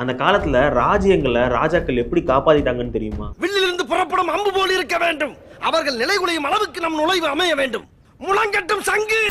அந்த காலத்துல ராஜ்யங்களை ராஜாக்கள் எப்படி காப்பாத்திட்டாங்கன்னு தெரியுமா? வில்லிலிருந்து புறப்படும் அம்பு போல் இருக்க வேண்டும். அவர்கள் நிலைகுலையும் அளவுக்கு நம் நுழைவு அமைய வேண்டும். முழங்கட்டும் சங்கு.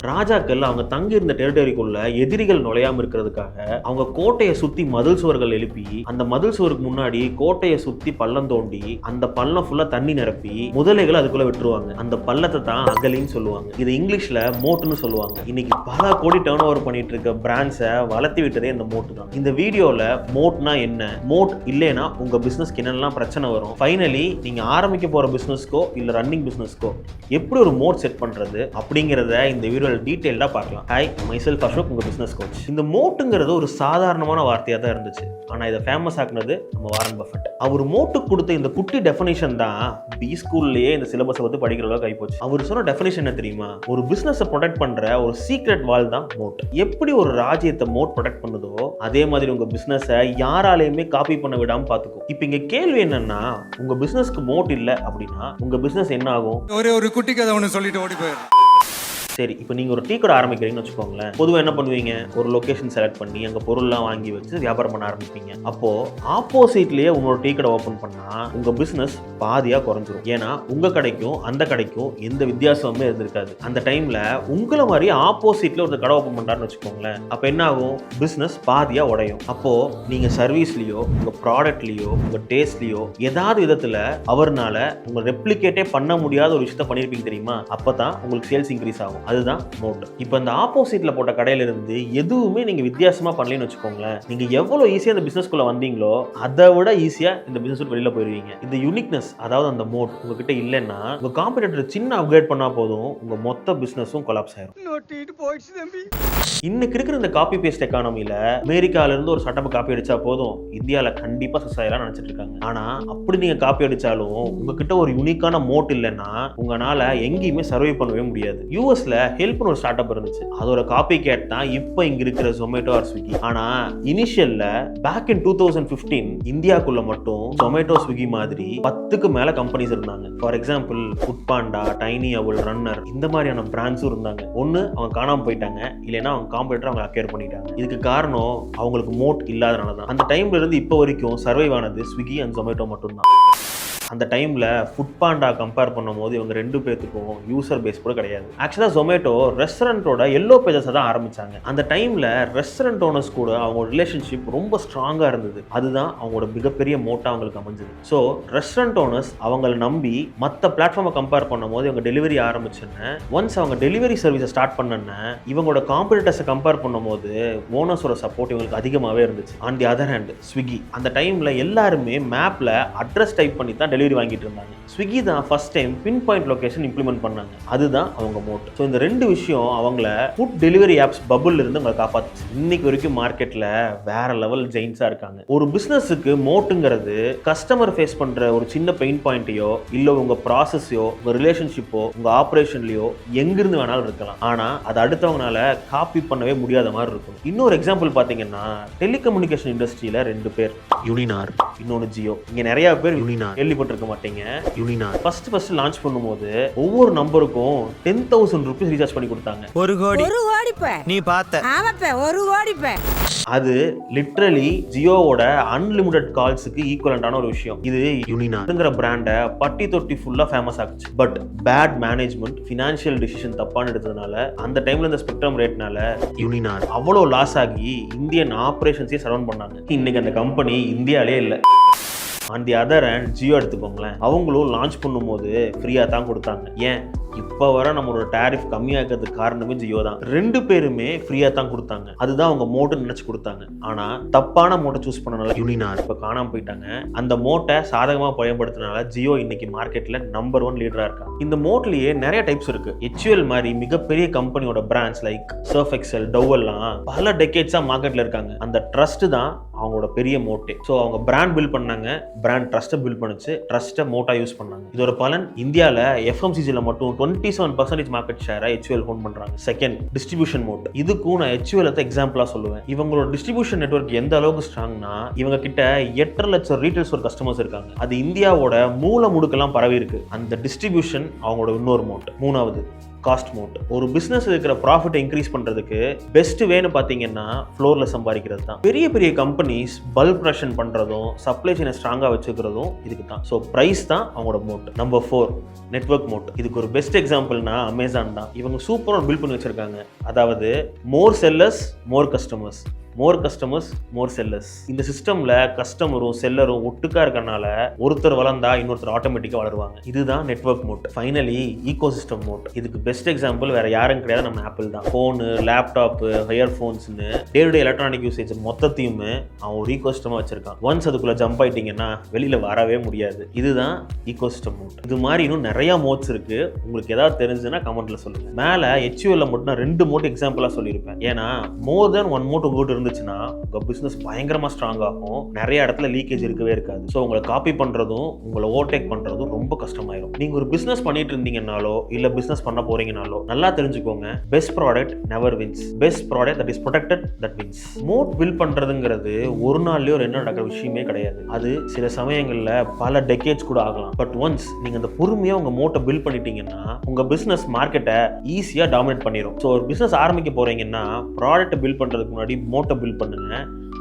ராஜாக்கள் அவங்க தங்கி இருந்த டெரிட்டரிக்குள்ள எதிரிகள் நுழையாம இருக்கிறதுக்காக அவங்க கோட்டையை சுத்தி மதில் சுவர்கள் எழுப்பி, அந்த மதில் சுவருக்கு முன்னாடி கோட்டையை சுத்தி பள்ளம் தோண்டி, அந்த பள்ளம் ஃபுல்லா தண்ணி நிரப்பி முதலைகளை அதுக்குள்ள விட்டுருவாங்க. அந்த பள்ளத்தை தான் அகலின்னு சொல்லுவாங்க. இது இங்கிலீஷ்ல மோட்னு சொல்லுவாங்க. இன்னைக்கு பல கோடி டர்ன் ஓவர் பண்ணிட்டு இருக்க பிராண்ட்ஸை வளர்த்தி விட்டதே இந்த மோட்டு தான். இந்த வீடியோல மோட்னா என்ன, மோட் இல்லைன்னா உங்க பிசினஸ்க்கு என்னெல்லாம் பிரச்சனை வரும், ஃபைனலி நீங்க ஆரம்பிக்க போற பிசினஸ்க்கோ இல்ல ரன்னிங் பிசினஸ்க்கோ எப்படி ஒரு மோட் செட் பண்றது அப்படிங்கறத இந்த வீடியோ டீடைலா பார்க்கலாம். ஹாய், மைசெல்ஃப் அசோக், உங்க பிசினஸ் கோச். இந்த மோட்டுங்கிறது ஒரு சாதாரணமான வார்த்தையா தான் இருந்துச்சு. ஆனா இதை ஃபேமஸ் ஆக்குனது நம்ம வாரன் பஃபெட். அவர் மோட்டுக்கு கொடுத்த இந்த குட்டி டெஃபினிஷன் தான் பி ஸ்கூல்லயே இந்த சிலபஸை வந்து படிக்கிற அளவுக்கு ஆயிப்போச்சு. அவர் சொன்ன டெஃபினிஷன் என்ன தெரியுமா? ஒரு பிசினஸை ப்ரொடெக்ட் பண்ற ஒரு சீக்ரெட் வால் தான் மோட். எப்படி ஒரு ராஜ்யத்தை மோட் ப்ரொடெக்ட் பண்ணுதோ அதே மாதிரி உங்க பிசினஸை யாராலையுமே காப்பி பண்ண விடாம பாத்துக்கும். இப்போ இங்க கேள்வி என்னன்னா, உங்க பிசினஸ்க்கு மோட் இல்ல அப்படின்னா உங்க பிசினஸ் என்ன ஆகும்? ஒரு குட்டி கதை ஒன்று சொல்லிட்டு ஓடி போயிடும். சரி, இப்போ நீங்கள் ஒரு டீ கடை ஆரம்பிக்கிறீங்கன்னு வச்சுக்கோங்களேன். பொதுவாக என்ன பண்ணுவீங்க? ஒரு லொக்கேஷன் செலக்ட் பண்ணி அங்கே பொருள்லாம் வாங்கி வச்சு வியாபாரம் பண்ண ஆரம்பிப்பீங்க. அப்போது ஆப்போசிட்லேயே உங்களோட டீ கடை ஓப்பன் பண்ணால் உங்கள் பிஸ்னஸ் பாதியாக குறைஞ்சிரும். ஏன்னா உங்கள் கடைக்கும் அந்த கடைக்கும் எந்த வித்தியாசமுமே இருந்திருக்காது. அந்த டைமில் உங்களை மாதிரி ஆப்போசிட்டில் ஒரு கடை ஓப்பன் பண்ணுறாருன்னு வச்சுக்கோங்களேன். அப்போ என்ன ஆகும்? பிஸ்னஸ் பாதியாக உடையும். அப்போது நீங்கள் சர்வீஸ்லேயோ உங்கள் ப்ராடக்ட்லேயோ உங்கள் டேஸ்ட்லேயோ ஏதாவது விதத்தில் அவர்னால உங்கள் ரெப்ளிகேட்டே பண்ண முடியாத ஒரு விஷயத்த பண்ணியிருப்பீங்க தெரியுமா? அப்போ தான் உங்களுக்கு சேல்ஸ் இன்க்ரீஸ் ஆகும். அதுதான் மோட். இப்போ இந்த ஆப்போசிட்ல போட்ட கடையில இருந்து எதுவுமே நீங்க வித்தியாசமா பண்ணலன்னு வச்சுக்கோங்களேன், நீங்க எவ்வளவு ஈஸியா இந்த பிசினஸ்க்குள்ள வந்தீங்களோ அதை விட ஈஸியா இந்த பிசினஸ் வெளியில போயிருவீங்க. இந்த யூனிக்னஸ், அதாவது அந்த மோட் உங்ககிட்ட இல்லைன்னா உங்க காம்படிட்டர் சின்ன அப்கிரேட் பண்ணா போதும் உங்க மொத்த பிசினஸும் கொலாப்ஸ் ஆயிரும். இன்னைக்கு இருக்கிற இந்த காப்பி பேஸ்ட் எக்கானமில அமெரிக்கால இருந்து ஒரு ஸ்டார்ட் அப் காப்பி அடிச்சா போதும் இந்தியால கண்டிப்பா சக்சஸ் ஆயிரலாம் நினைச்சிட்டு இருக்காங்க. ஆனா அப்படி நீங்க காப்பி அடிச்சாலும் உங்ககிட்ட ஒரு யூனிக்கான மோட் இல்லைன்னா உங்களால எங்கேயுமே சர்வை பண்ணவே முடியாது. யூஎஸ்ல ஹெல்ப்னு ஒரு ஸ்டார்ட் அப் இருந்துச்சு. அதோட காப்பி கேட் தான் இப்போ இங்க இருக்கிற ஜொமேட்டோ ஆர் ஸ்விக்கி. ஆனா இனிஷியல்ல பேக் இன் 2015 இந்தியாக்குள்ள மட்டும் ஜொமேட்டோ ஸ்விக்கி மாதிரி 10க்கு மேல கம்பெனிஸ் இருந்தாங்க. For example food Panda, tiny அவல், ரன்னர், இந்த மாதிரியான பிராண்ட்ஸும் இருந்தாங்க. ஒன்னு அவங்க காணாம போயிட்டாங்க, இல்லைன்னா அவங்க காம்படிட்டர் அவங்க அக்யர் பண்ணிட்டாங்க. இதுக்கு காரணம் அவங்களுக்கு மோட் இல்லாதனால தான். அந்த டைம்ல இருந்து இப்போ வரைக்கும் சர்வைவ் ஆனது ஸ்விக்கி அண்ட் ஜொமேட்டோ மட்டும்தான். அந்த டைமில் ஃபுட் பாண்டா கம்பேர் பண்ணும்போது இவங்க ரெண்டு பேர்த்துக்கும் யூசர் பேஸ் கூட கிடையாது. ஆக்சுவலாக ஜொமேட்டோ ரெஸ்டாரண்ட்டோட எல்லோ பேஜஸை தான் ஆரம்பித்தாங்க. அந்த டைமில் ரெஸ்டாரண்ட் ஓனர்ஸ் கூட அவங்களோட ரிலேஷன்ஷிப் ரொம்ப ஸ்ட்ராங்காக இருந்தது. அதுதான் அவங்களோட மிகப்பெரிய மோட்டாக அவங்களுக்கு அமைஞ்சது. ஸோ ரெஸ்டாரண்ட் ஓனர்ஸ் அவங்களை நம்பி மற்ற பிளாட்ஃபார்மை கம்பேர் பண்ணும்போது இவங்க டெலிவரி ஆரம்பிச்சுன்னு ஒன்ஸ் அவங்க டெலிவரி சர்வீஸை ஸ்டார்ட் பண்ணேன்னு இவங்களோட காம்படிட்டர்ஸை கம்பேர் பண்ணும்போது ஓனர்ஸோட சப்போர்ட் இவங்களுக்கு அதிகமாகவே இருந்துச்சு. On the other hand Swiggy அந்த டைமில் எல்லாருமே மேப்பில் அட்ரஸ் டைப் பண்ணி தான் டெலிவரி வாங்கிட்டு இருந்தாங்க. ஸ்விக்கி தான் first time pin point location implement பண்ணாங்க. அதுதான் அவங்க மோட். ஸோ இந்த ரெண்டு விஷயம் அவங்கள ஃபுட் டெலிவரி ஆப்ஸ் பபுள்ல இருந்து அவங்களை காப்பாத்துச்சு. இன்னைக்கு வரைக்கும் மார்க்கெட்ல வேற லெவல் ஜெயின்ஸா இருக்காங்க. ஒரு பிசினஸுக்கு மோட்டுங்கிறது கஸ்டமர் ஃபேஸ் பண்ற ஒரு சின்ன பெயின் பாயிண்ட்டையோ இல்ல உங்க ப்ராசஸையோ உங்க ரிலேஷன்ஷிப்போ உங்க ஆப்ரேஷன்லயோ எங்கிருந்து வேணாலும் இருக்கலாம். ஆனா அது அடுத்தவங்களால காப்பி பண்ணவே முடியாத மாதிரி இருக்கும். இன்னொரு எக்ஸாம்பிள் பாத்தீங்கன்னா டெலிகம்யூனிகேஷன் இண்டஸ்ட்ரியில ரெண்டு பேர், யூனினார், இன்னொன்னு ஜியோ. இங்க நிறைய பேர் யூனினார் கேள்விப்பட்டிருக்க மாட்டீங்க. யூனினார் ஃபர்ஸ்ட் லான்ச் பண்ணும்போது ஒவ்வொரு நம்பருக்கும் 10,000 ரூபீஸ் ரீசார்ஜ் பண்ணி கொடுத்தாங்க. ஒரு கோடி நீ பார்த்த ஒரு கோடி. அது லிட்டரலி ஜியோவோட அன்லிமிட்டட் கால்ஸுக்கு ஈக்குவலண்டான ஒரு விஷயம். இது யூனினார்ங்கிற பிராண்டை பட்டி தொட்டி ஃபுல்லா ஃபேமஸ் ஆச்சு. But bad management, financial decision தப்பான எடுத்ததுனால அந்த டைம்ல இந்த ஸ்பெக்ட்ரம் ரேட்னால யூனினார் அவ்வளோ லாஸ் ஆகி இந்தியன் ஆப்ரேஷன்ஸே சரவுண்ட் பண்ணாங்க. இன்னைக்கு அந்த கம்பெனி இந்தியாலே இல்லை. On the other hand Jio எடுத்துக்கோங்களேன், அவங்களும் லான்ச் பண்ணும்போது ஃப்ரீயா தான் கொடுத்தாங்க. ஏன் இப்போ வர நம்மளோட டேரிஃப் கம்மியாகிறதுக்கு காரணமே ஜியோ தான். ரெண்டு பேருமே ஃப்ரீயா தான் கொடுத்தாங்க. அதுதான் அவங்க மோட்டை நினைச்சு கொடுத்தாங்க. ஆனா தப்பான மோட்டை சூஸ் பண்ணனால யூனினார் இப்ப காணாம போயிட்டாங்க. அந்த மோட்டை சாதகமா பயன்படுத்தினால ஜியோ இன்னைக்கு மார்க்கெட்ல நம்பர் 1 லீடரா இருக்காங்க. இந்த மோட்லயே நிறைய டைப்ஸ் இருக்கு. HUL மாதிரி மிகப்பெரிய கம்பெனியோட brands like Surf Excel, Dove எல்லாம் பல டெக்கேட்ஸா மார்க்கெட்ல இருக்காங்க. அந்த ட்ரஸ்ட் தான் அவங்களோட பெரிய மோட்டே. ஸோ அவங்க பிராண்ட் பில்ட் பண்ணாங்க, பிராண்ட் ட்ரஸ்ட்டை பில்ட் பண்ணிச்சு, ட்ரஸ்ட்டை மோட்டா யூஸ் பண்ணாங்க. இதோட பலன் இந்தியாவில் FMCGல மட்டும் 27% மார்க்கெட் ஷேரை HUL ஹோல்ட் பண்றாங்க. Second, distribution mode. இதுக்கும் நான் HUL எக்ஸாம்பிளா சொல்லுவேன். இவங்களோட டிஸ்ட்ரிபியூஷன் நெட்வொர்க் எந்த அளவுக்கு ஸ்ட்ராங்னா இவங்க கிட்ட 8.5 லட்சம் ரீட்டைல் ஸ்டோர் கஸ்டமர்ஸ் இருக்காங்க. அது இந்தியாவோட மூல முடுக்கெல்லாம் பரவி இருக்கு. அந்த டிஸ்ட்ரிபியூஷன் அவங்களோட இன்னொரு மோட். மூணாவது, காஸ்ட் மோட். ஒரு பிசினஸ் இருக்கிற ப்ராஃபிட் இன்க்ரீஸ் பண்றதுக்கு பெஸ்ட் வேன்னு பாத்தீங்கன்னா ஃப்ளோர்ல சம்பாதிக்கிறது தான். பெரிய பெரிய கம்பெனிஸ் பல்க் ப்ரொடக்ஷன் பண்றதும் சப்ளை செயினை ஸ்ட்ராங்கா வச்சுக்கிறதும் இதுக்கு தான். ஸோ பிரைஸ் தான் அவங்களோட மோட். Number 4 network mode. இதுக்கு ஒரு பெஸ்ட் எக்ஸாம்பிள்னா அமேசான் தான். இவங்க சூப்பராக பில்ட் பண்ணி வச்சிருக்காங்க. அதாவது more sellers more customers, more customers more sellers. இந்த சிஸ்டம்ல கஸ்டமரும் செல்லரும் ஒட்டுக்கா இருக்கறனால ஒருத்தர் வளர்ந்தா இன்னொருத்தர் ஆட்டோமேட்டிக்கா வளருவாங்க. இதுதான் network moat. Finally ecosystem moat. இதுக்கு பெஸ்ட் எக்ஸாம்பிள் வேற யாரும் கிடையாது, நம்ம ஆப்பிள் தான். ஃபோனு, லேப்டாப், இயர்ஃபோன்ஸ்னு day to day electronic usage மொத்தத்தையுமே அவன் ஒரு ஈகோ சிஸ்டமா வச்சிருக்கான். ஒன்ஸ் அதுக்குள்ள ஜம்ப் ஆயிட்டீங்கன்னா வெளியில வரவே முடியாது. இதுதான் ஈகோ சிஸ்டம் மோட். இது மாதிரி இன்னும் நிறைய மோட்ஸ் இருக்கு. உங்களுக்கு ஏதாவது தெரிஞ்சுன்னா கமெண்ட்ல சொல்லுங்க. மேல HUL மட்டும் நான் 2 மோட் எக்ஸாம்பிளா சொல்லியிருப்பேன். ஏன்னா மோர் தென் 1 மோட் உங்ககிட்ட இருந்துச்சுன்னா உங்க பிசினஸ் பயங்கரமா ஸ்ட்ராங் ஆகும். நிறைய இடத்துல லீக்கேஜ் இருக்கவே இருக்காது. ஸோ உங்களை காப்பி பண்றதும் உங்களை ஓவர்டேக் பண்றதும் ரொம்ப கஷ்டமாயிரும். நீங்க ஒரு பிசினஸ் பண்ணிட்டு இருந்தீங்கன்னாலோ இல்ல பிசினஸ் பண்ண போறீங்கனாலோ நல்லா தெரிஞ்சுக்கோங்க, best product never wins, best product that is protected that wins. Moat build பண்றதுங்கிறது ஒரு நாள்லயோ 2 நாள் நடக்கிற விஷயமே கிடையாது. அது சில சமயங்கள்ல பல டெக்கேட்ஸ் கூட ஆகலாம். பட் ஒன்ஸ் நீங்க அந்த பொறுமையா உங்க மோட்டை பில்ட் பண்ணிட்டீங்கன்னா உங்க பிசினஸ் மார்க்கெட்டை ஈஸியா டாமினேட் பண்ணிடும். ஸோ ஒரு பிசினஸ் ஆரம்பிக்க போறீங்கன்னா ப்ராடக்ட் பில்ட் பண்றதுக்கு முன்னாடி மோட்டை பில்ட் பண்ணுங்க.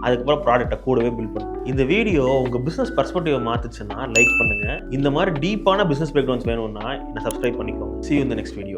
அதுக்கப்புறம் ப்ராடக்ட்டை கூடவே பில்ட் பண்ணுங்க. இந்த வீடியோ உங்க பிசினஸ் பெர்ஸ்பெக்டிவ் மாத்துச்சுன்னா லைக் பண்ணுங்க. இந்த மாதிரி டீப்பான பிசினஸ் பேக்ரவுண்ட்ஸ் வேணும்னா என்ன சப்ஸ்கிரைப் பண்ணிக்கோங்க. See you in the next video.